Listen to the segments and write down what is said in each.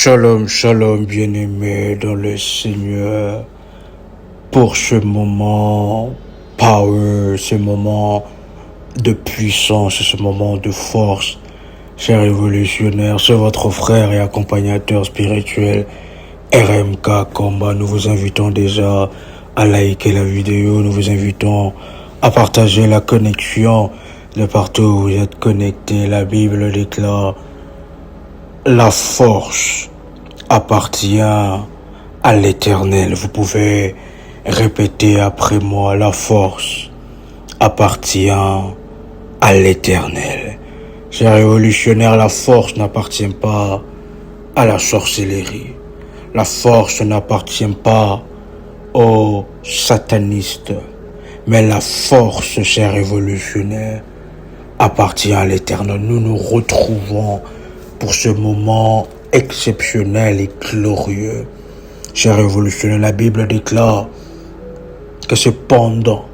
Shalom, shalom, bien-aimés dans le Seigneur, pour ce moment power, ce moment de puissance, ce moment de force. Chers révolutionnaires, c'est votre frère et accompagnateur spirituel RMK Combat. Nous vous invitons déjà à liker la vidéo, nous vous invitons à partager la connexion de partout où vous êtes connectés. La Bible déclare: la force appartient à l'Éternel. Vous pouvez répéter après moi: la force appartient à l'Éternel. Chers révolutionnaires, la force n'appartient pas à la sorcellerie. La force n'appartient pas aux satanistes. Mais la force, chers révolutionnaires, appartient à l'Éternel. Nous nous retrouvons pour ce moment exceptionnel et glorieux. Chers révolutionnaires, la Bible déclare que c'est pendant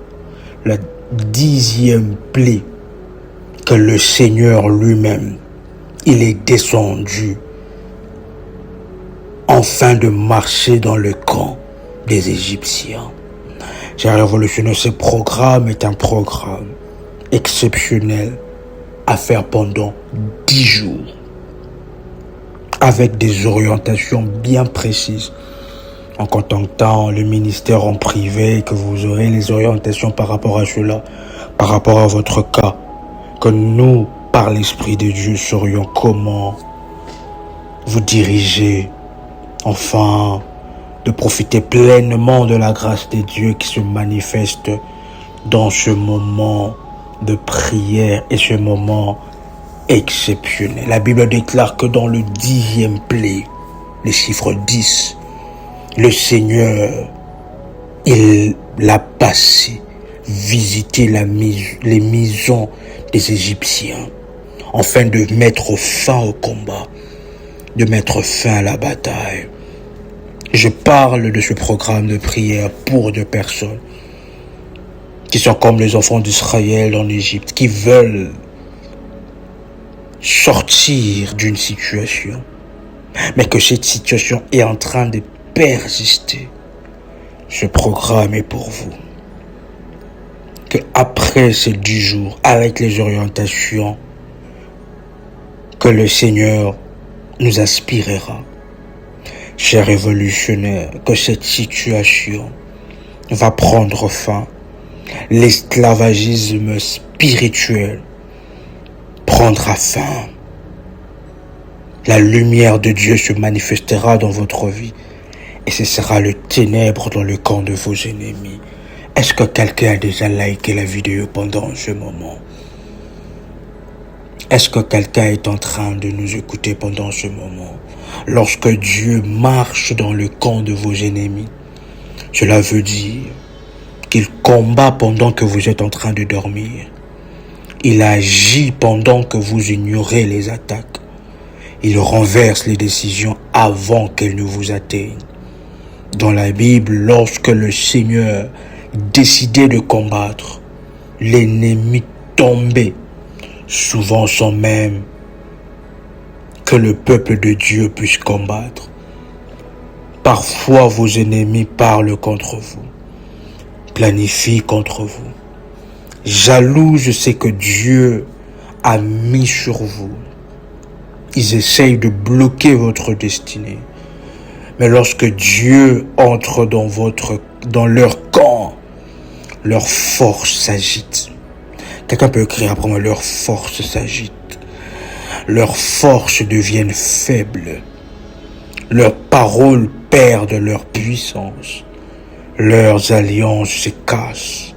la 10e plaie que le Seigneur lui-même, il est descendu afin de marcher dans le camp des Égyptiens. Chers révolutionnaires, ce programme est un programme exceptionnel à faire pendant 10 jours, avec des orientations bien précises. En contactant le ministère en privé, que vous aurez les orientations par rapport à cela, par rapport à votre cas, que nous, par l'Esprit de Dieu, saurions comment vous diriger, enfin, de profiter pleinement de la grâce de Dieu qui se manifeste dans ce moment de prière et ce moment exceptionnel. La Bible déclare que dans le 10e plaie, le chiffre 10, le Seigneur, il l'a passé, visiter les maisons des Égyptiens, afin de mettre fin au combat, de mettre fin à la bataille. Je parle de ce programme de prière pour deux personnes qui sont comme les enfants d'Israël en Égypte, qui veulent sortir d'une situation, mais que cette situation est en train de persister. Ce programme est pour vous. Que après ces 10 jours, avec les orientations que le Seigneur nous inspirera, chers révolutionnaires, que cette situation va prendre fin. L'esclavagisme spirituel prendra fin. La lumière de Dieu se manifestera dans votre vie et ce sera le ténèbre dans le camp de vos ennemis. Est-ce que quelqu'un a déjà liké la vidéo pendant ce moment? Est-ce que quelqu'un est en train de nous écouter pendant ce moment? Lorsque Dieu marche dans le camp de vos ennemis, cela veut dire qu'il combat pendant que vous êtes en train de dormir. Il agit pendant que vous ignorez les attaques. Il renverse les décisions avant qu'elles ne vous atteignent. Dans la Bible, lorsque le Seigneur décidait de combattre, l'ennemi tombait, souvent sans même que le peuple de Dieu puisse combattre. Parfois, vos ennemis parlent contre vous, planifient contre vous, jalousent ce que Dieu a mis sur vous. Ils essayent de bloquer votre destinée. Mais lorsque Dieu entre dans leur camp, leur force s'agite. Quelqu'un peut écrire après moi: leur force s'agite. Leurs forces deviennent faibles. Leurs paroles perdent leur puissance. Leurs alliances se cassent.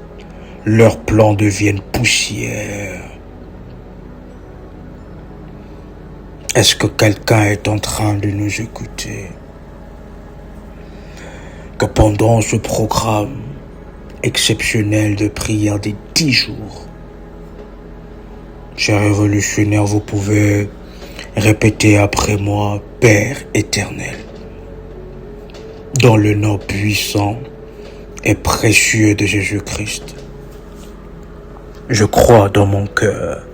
Leurs plans deviennent poussière. Est-ce que quelqu'un est en train de nous écouter? Que pendant ce programme exceptionnel de prière des 10 jours, chers révolutionnaires, vous pouvez répéter après moi: Père éternel, dans le nom puissant et précieux de Jésus-Christ, je crois dans mon cœur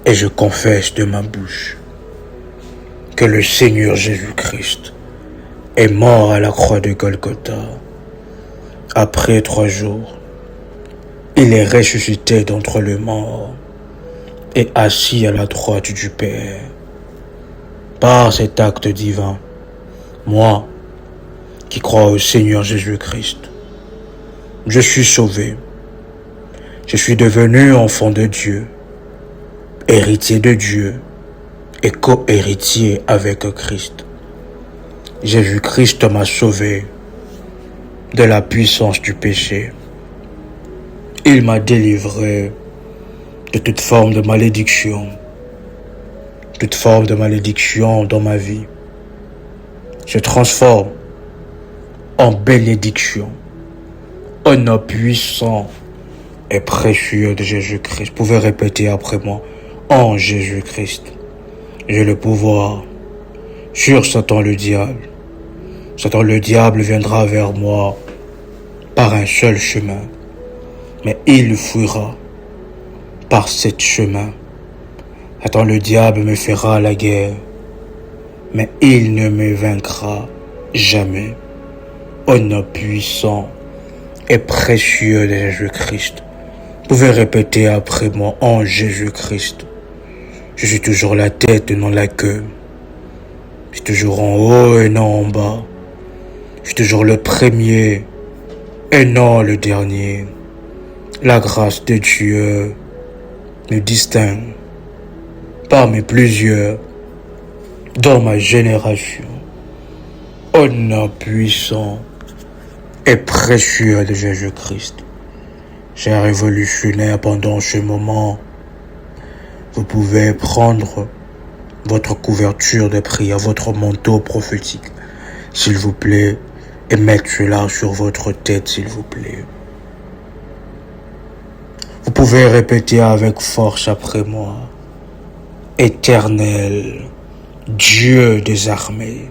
et je confesse de ma bouche que le Seigneur Jésus-Christ est mort à la croix de Golgotha. Après 3 jours, il est ressuscité d'entre les morts et assis à la droite du Père. Par cet acte divin, moi, qui crois au Seigneur Jésus-Christ, je suis sauvé. Je suis devenu enfant de Dieu, héritier de Dieu et co-héritier avec Christ. Jésus-Christ m'a sauvé de la puissance du péché. Il m'a délivré de toute forme de malédiction, dans ma vie. Je transforme en bénédiction au nom puissant et précieux de Jésus-Christ. Vous pouvez répéter après moi. En Jésus-Christ, j'ai le pouvoir sur Satan le diable. Satan le diable viendra vers moi par un seul chemin, mais il fuira par 7 chemins. Satan le diable me fera la guerre, mais il ne me vaincra jamais. Au nom puissant et précieux de Jésus-Christ. Vous pouvez répéter après moi. En Jésus-Christ, je suis toujours la tête et non la queue. Je suis toujours en haut et non en bas. Je suis toujours le premier et non le dernier. La grâce de Dieu me distingue parmi plusieurs dans ma génération. Au nom puissant et précieux de Jésus-Christ. Cher révolutionnaire, pendant ce moment, vous pouvez prendre votre couverture de prière, votre manteau prophétique, s'il vous plaît, et mettre cela sur votre tête, s'il vous plaît. Vous pouvez répéter avec force après moi. Éternel, Dieu des armées,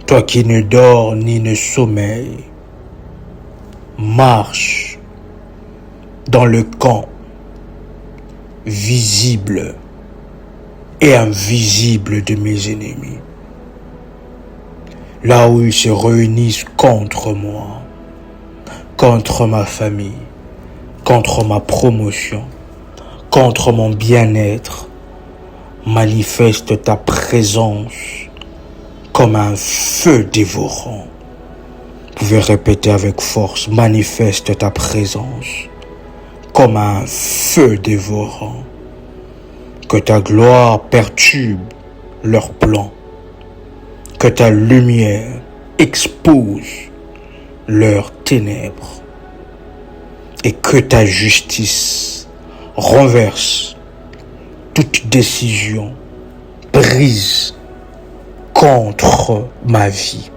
toi qui ne dors ni ne sommeilles, marche dans le camp visible et invisible de mes ennemis. Là où ils se réunissent contre moi, contre ma famille, contre ma promotion, contre mon bien-être, manifeste ta présence comme un feu dévorant. Vous pouvez répéter avec force. Manifeste ta présence comme un feu dévorant. Que ta gloire perturbe leurs plans. Que ta lumière expose leurs ténèbres. Et que ta justice renverse toute décision prise contre ma vie.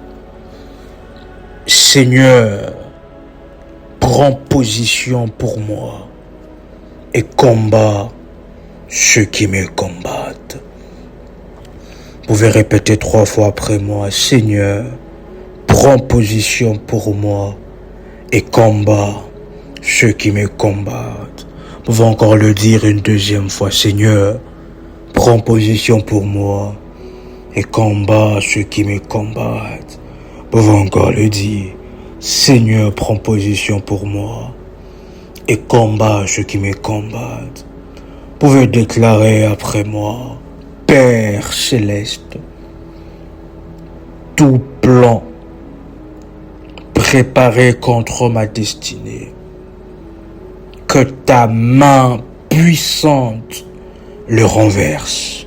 Seigneur, prends position pour moi et combat ceux qui me combattent. Vous pouvez répéter 3 fois après moi. Seigneur, prends position pour moi et combat ceux qui me combattent. Vous pouvez encore le dire une 2e fois. Seigneur, prends position pour moi et combat ceux qui me combattent. Vous pouvez encore le dire. Seigneur, prends position pour moi et combat ceux qui me combattent. Vous pouvez déclarer après moi. Père céleste, tout plan préparé contre ma destinée, que ta main puissante le renverse.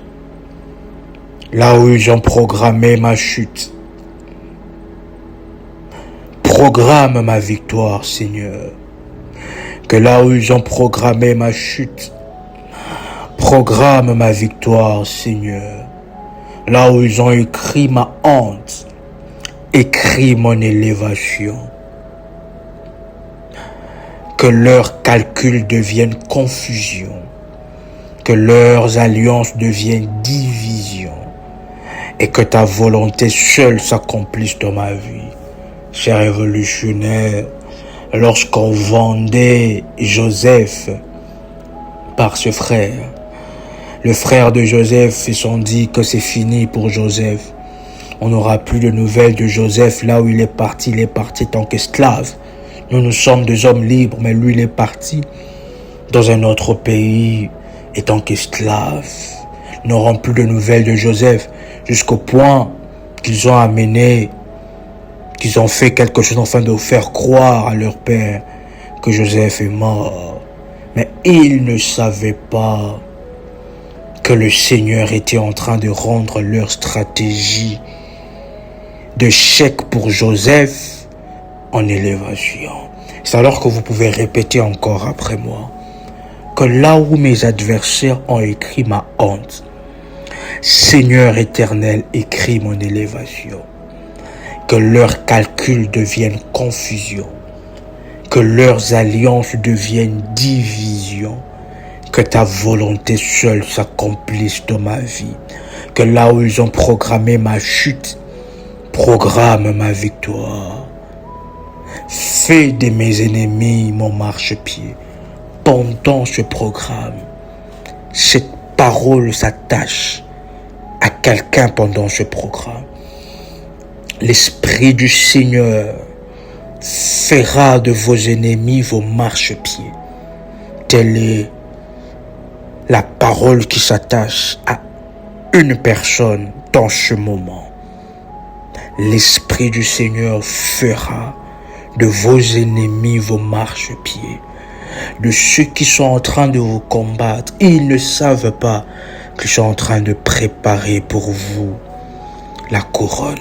Là où ils ont programmé ma chute, programme ma victoire, Seigneur. Que là où ils ont programmé ma chute, programme ma victoire, Seigneur. Là où ils ont écrit ma honte, écris mon élévation. Que leurs calculs deviennent confusion. Que leurs alliances deviennent division. Et que ta volonté seule s'accomplisse dans ma vie. Cher révolutionnaire, lorsqu'on vendait Joseph par ce frère, Le frère de Joseph se sont dit que c'est fini pour Joseph. On n'aura plus de nouvelles de Joseph. Là où il est parti en tant qu'esclave. Nous sommes des hommes libres, mais lui, il est parti dans un autre pays en tant qu'esclave. Ils n'auront plus de nouvelles de Joseph jusqu'au point qu'ils ont fait quelque chose afin de faire croire à leur père que Joseph est mort. Mais ils ne savaient pas que le Seigneur était en train de rendre leur stratégie de chèque pour Joseph en élévation. C'est alors que vous pouvez répéter encore après moi que là où mes adversaires ont écrit ma honte, Seigneur éternel, écris mon élévation. Que leurs calculs deviennent confusion. Que leurs alliances deviennent division. Que ta volonté seule s'accomplisse dans ma vie. Que là où ils ont programmé ma chute, programme ma victoire. Fais de mes ennemis mon marchepied. Pendant ce programme, cette parole s'attache à quelqu'un pendant ce programme. L'Esprit du Seigneur fera de vos ennemis vos marchepieds. Telle est la parole qui s'attache à une personne dans ce moment. L'Esprit du Seigneur fera de vos ennemis vos marchepieds. De ceux qui sont en train de vous combattre, ils ne savent pas qu'ils sont en train de préparer pour vous la couronne,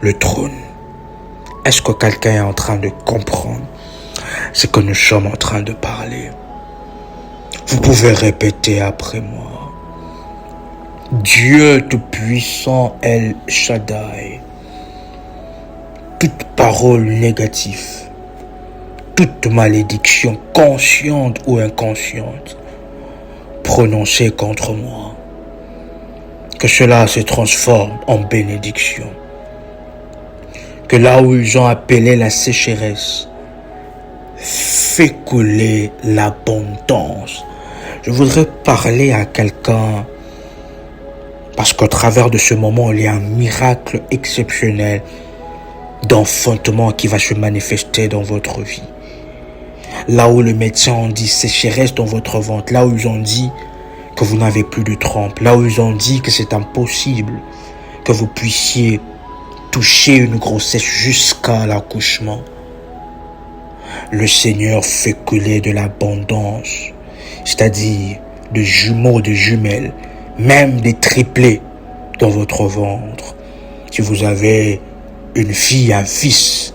le trône. Est-ce que quelqu'un est en train de comprendre ce que nous sommes en train de parler? Vous pouvez répéter après moi. Dieu Tout-Puissant El Shaddai, toute parole négative, toute malédiction consciente ou inconsciente prononcée contre moi, que cela se transforme en bénédiction. Que là où ils ont appelé la sécheresse, fais couler l'abondance. Je voudrais parler à quelqu'un parce qu'au travers de ce moment, il y a un miracle exceptionnel d'enfantement qui va se manifester dans votre vie. Là où le médecin ont dit sécheresse dans votre ventre, là où ils ont dit que vous n'avez plus de trompe, là où ils ont dit que c'est impossible que vous puissiez toucher une grossesse jusqu'à l'accouchement. Le Seigneur fait couler de l'abondance, c'est-à-dire de jumeaux, de jumelles, même des triplés dans votre ventre. Si vous avez une fille, un fils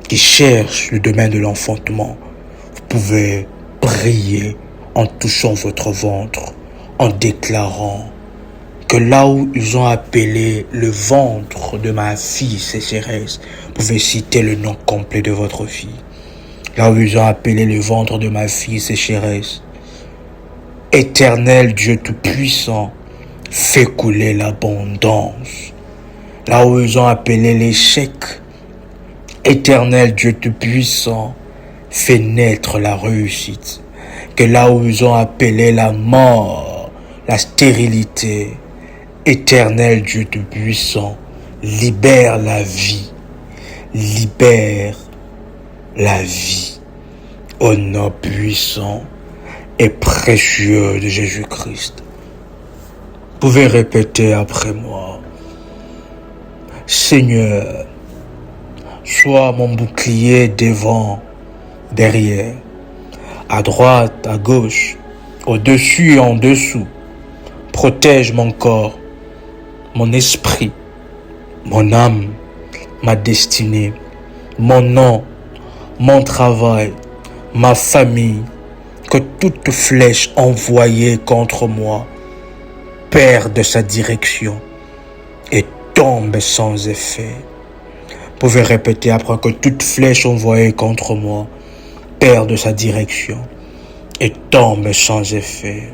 qui cherche le domaine de l'enfantement, vous pouvez prier en touchant votre ventre, en déclarant que là où ils ont appelé le ventre de ma fille sécheresse, vous pouvez citer le nom complet de votre fille. Là où ils ont appelé le ventre de ma fille sécheresse, Éternel Dieu Tout-Puissant, fais couler l'abondance. Là où ils ont appelé l'échec, Éternel Dieu Tout-Puissant, fais naître la réussite. Que là où ils ont appelé la mort, la stérilité, Éternel Dieu Tout-Puissant, libère la vie. Libère la vie. Au nom puissant et précieux de Jésus-Christ. Vous pouvez répéter après moi. Seigneur, sois mon bouclier devant, derrière, à droite, à gauche, au-dessus et en dessous. Protège mon corps, mon esprit, mon âme, ma destinée, mon nom, mon travail, ma famille. Que toute flèche envoyée contre moi perde sa direction et tombe sans effet. Vous pouvez répéter après que toute flèche envoyée contre moi perde sa direction et tombe sans effet.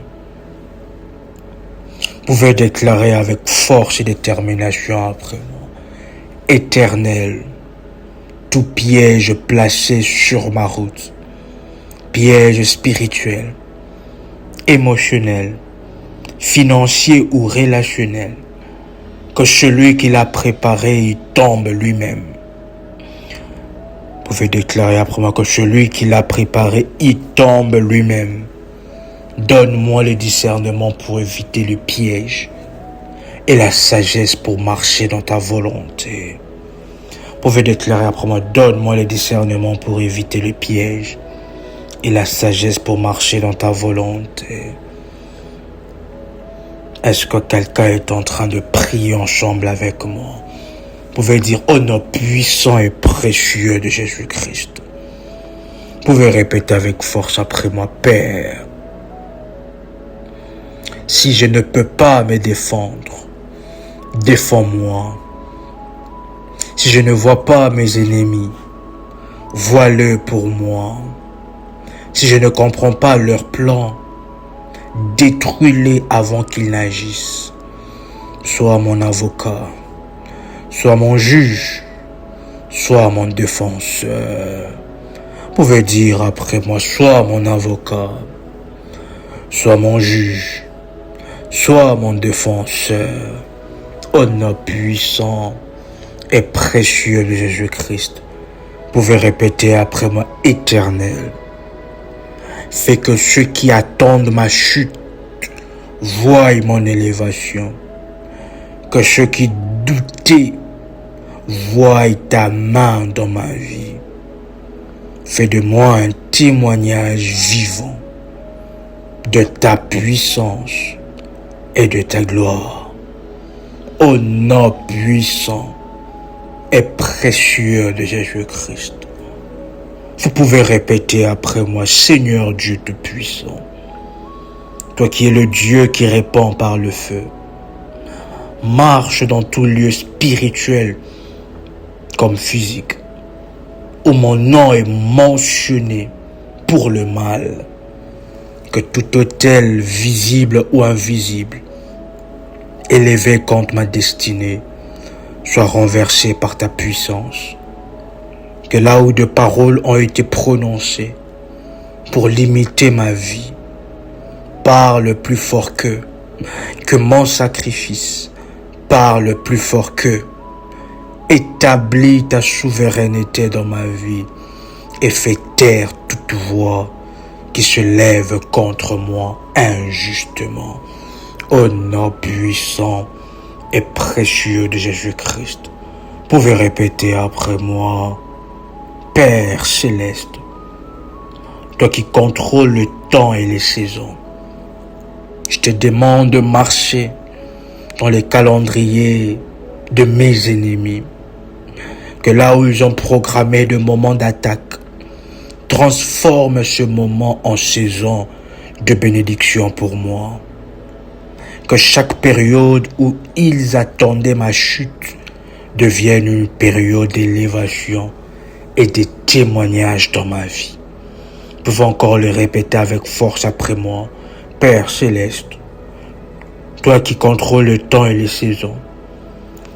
Vous pouvez déclarer avec force et détermination après moi. Éternel, tout piège placé sur ma route, piège spirituel, émotionnel, financier ou relationnel, que celui qui l'a préparé, il tombe lui-même. Vous pouvez déclarer après moi que celui qui l'a préparé, il tombe lui-même. Donne-moi le discernement pour éviter le piège et la sagesse pour marcher dans ta volonté. Vous pouvez déclarer après moi, donne-moi le discernement pour éviter le piège et la sagesse pour marcher dans ta volonté. Est-ce que quelqu'un est en train de prier ensemble avec moi? Vous pouvez dire, au nom puissant et précieux de Jésus-Christ. Vous pouvez répéter avec force après moi, Père. Si je ne peux pas me défendre, défends-moi. Si je ne vois pas mes ennemis, vois-le pour moi. Si je ne comprends pas leurs plans, détruis-les avant qu'ils n'agissent. Sois mon avocat, sois mon juge, sois mon défenseur. Vous pouvez dire après moi, sois mon avocat, sois mon juge, sois mon défenseur. Au nom puissant et précieux de Jésus-Christ. Vous pouvez répéter après moi, Éternel. Fais que ceux qui attendent ma chute voient mon élévation. Que ceux qui doutaient voient ta main dans ma vie. Fais de moi un témoignage vivant de ta puissance et de ta gloire. Au nom puissant et précieux de Jésus-Christ. Vous pouvez répéter après moi, Seigneur Dieu Tout-Puissant, toi qui es le Dieu qui répand par le feu, marche dans tout lieu spirituel comme physique, où mon nom est mentionné pour le mal, que tout autel visible ou invisible élevé contre ma destinée soit renversé par ta puissance. Que là où de paroles ont été prononcées pour limiter ma vie, parle plus fort que mon sacrifice parle plus fort que. Établis ta souveraineté dans ma vie et fais taire toute voix qui se lève contre moi injustement. Au nom puissant et précieux de Jésus-Christ, vous pouvez répéter après moi, Père céleste, toi qui contrôles le temps et les saisons, je te demande de marcher dans les calendriers de mes ennemis, que là où ils ont programmé de moments d'attaque, transforme ce moment en saison de bénédiction pour moi. Que chaque période où ils attendaient ma chute devienne une période d'élévation et de témoignages dans ma vie. Vous pouvez encore le répéter avec force après moi. Père céleste, toi qui contrôles le temps et les saisons,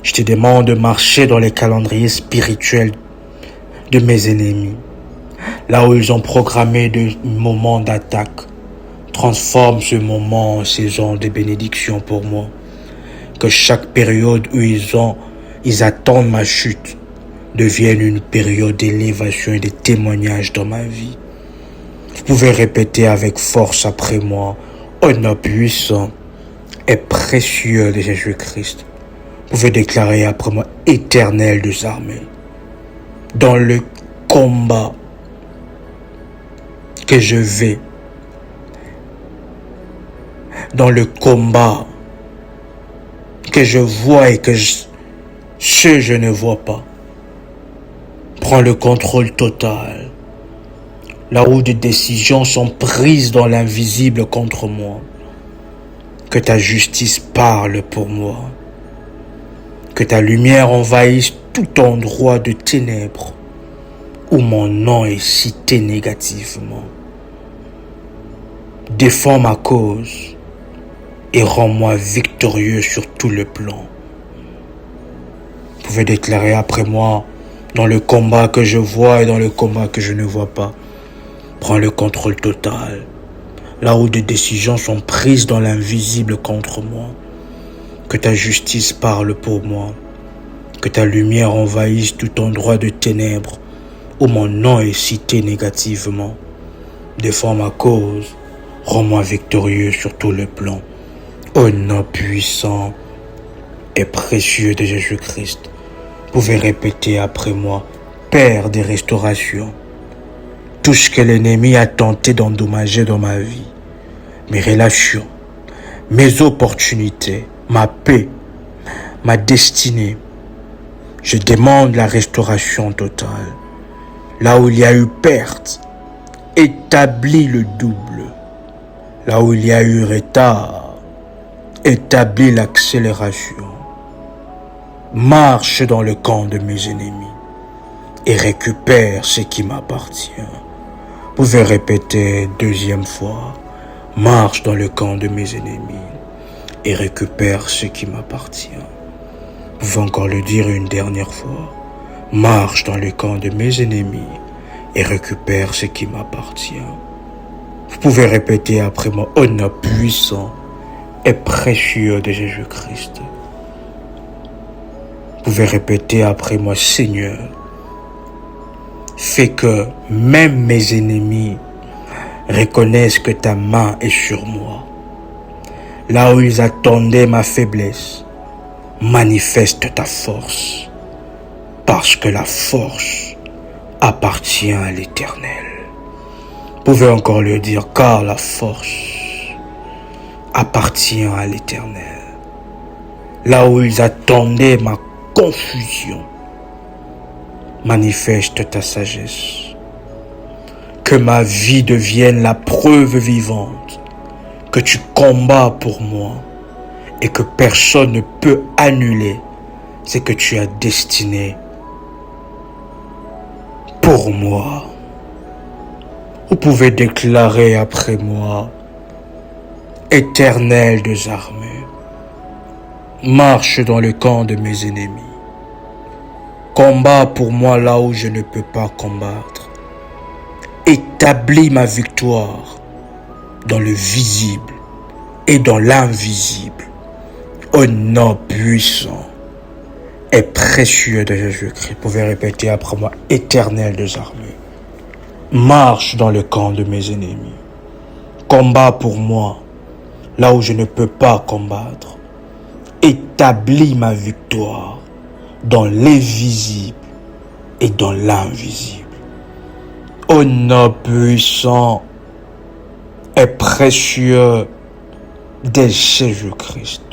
je te demande de marcher dans les calendriers spirituels de mes ennemis. Là où ils ont programmé des moments d'attaque, transforme ce moment en saison de bénédiction pour moi. Que chaque période où ils attendent ma chute devienne une période d'élévation et de témoignage dans ma vie. Vous pouvez répéter avec force après moi, au nom puissant et précieux de Jésus-Christ. Vous pouvez déclarer après moi, Éternel des armées, dans le combat que je vais, dans le combat que je vois et que je ne vois pas. Prends le contrôle total. Là où des décisions sont prises dans l'invisible contre moi. Que ta justice parle pour moi. Que ta lumière envahisse tout endroit de ténèbres où mon nom est cité négativement. Défends ma cause et rends-moi victorieux sur tout le plan. Vous pouvez déclarer après moi, dans le combat que je vois et dans le combat que je ne vois pas, prends le contrôle total. là où des décisions sont prises dans l'invisible contre moi. Que ta justice parle pour moi, que ta lumière envahisse tout endroit de ténèbres où mon nom est cité négativement. Défends ma cause, rends-moi victorieux sur tous les plans. Au nom puissant et précieux de Jésus-Christ, pouvez répéter après moi, Père des restaurations, tout ce que l'ennemi a tenté d'endommager dans ma vie, mes relations, mes opportunités, ma paix, ma destinée, je demande la restauration totale. Là où il y a eu perte, établis le double. Là où il y a eu retard, établis l'accélération. Marche dans le camp de mes ennemis et récupère ce qui m'appartient. Vous pouvez répéter deuxième fois. Marche dans le camp de mes ennemis et récupère ce qui m'appartient. Vous pouvez encore le dire une dernière fois. Marche dans le camp de mes ennemis et récupère ce qui m'appartient. Vous pouvez répéter après moi, au nom puissant et précieux de Jésus-Christ. Vous pouvez répéter après moi, Seigneur, fais que même mes ennemis reconnaissent que ta main est sur moi. Là où ils attendaient ma faiblesse, manifeste ta force, parce que la force appartient à l'Éternel. Vous pouvez encore le dire, car la force appartient à l'Éternel. Là où ils attendaient ma confusion, manifeste ta sagesse. Que ma vie devienne la preuve vivante que tu combats pour moi et que personne ne peut annuler ce que tu as destiné pour moi. Vous pouvez déclarer après moi, Éternel des armées, marche dans le camp de mes ennemis. Combat pour moi là où je ne peux pas combattre. Établis ma victoire dans le visible et dans l'invisible. Au nom puissant et précieux de Jésus-Christ. Vous pouvez répéter après moi, Éternel des armées, marche dans le camp de mes ennemis. Combat pour moi là où je ne peux pas combattre. Établis ma victoire dans l'invisible et dans l'invisible. Au nom puissant et précieux de Jésus-Christ.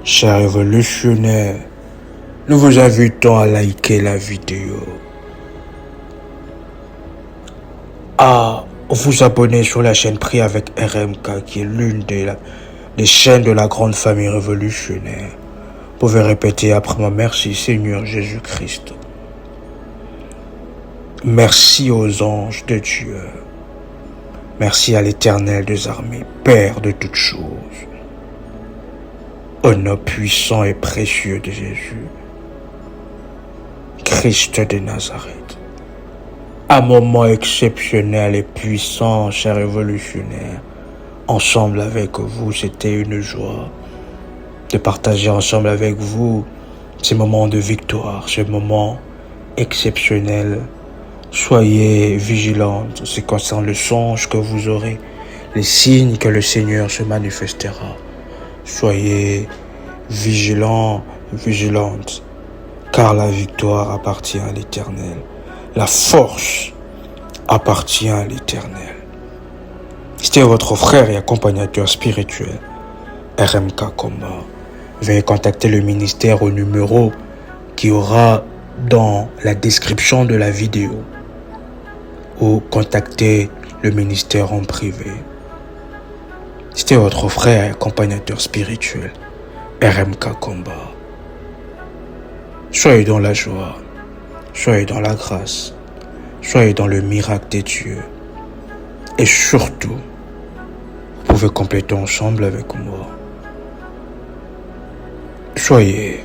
Chers révolutionnaires, nous vous invitons à liker la vidéo, à vous abonner sur la chaîne Prie avec RMK, qui est l'une des chaînes de la grande famille révolutionnaire. Vous pouvez répéter après moi, merci Seigneur Jésus-Christ. Merci aux anges de Dieu. Merci à l'Éternel des armées, Père de toutes choses. Au nom puissant et précieux de Jésus, Christ de Nazareth. Un moment exceptionnel et puissant, chers révolutionnaires. Ensemble avec vous, c'était une joie de partager ensemble avec vous ces moments de victoire, ces moments exceptionnels. Soyez vigilantes, ce qui concerne le songe que vous aurez, les signes que le Seigneur se manifestera. Soyez vigilants, vigilantes, car la victoire appartient à l'Éternel. La force appartient à l'Éternel. C'était votre frère et accompagnateur spirituel, RMK Combat. Veuillez contacter le ministère au numéro qui aura dans la description de la vidéo, ou contacter le ministère en privé. C'était votre frère et accompagnateur spirituel, RMK Combat. Soyez dans la joie, soyez dans la grâce, soyez dans le miracle des dieux. Et surtout, vous pouvez compléter ensemble avec moi. Soyez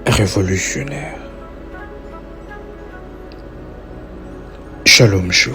révolutionnaire. Shalom, chou.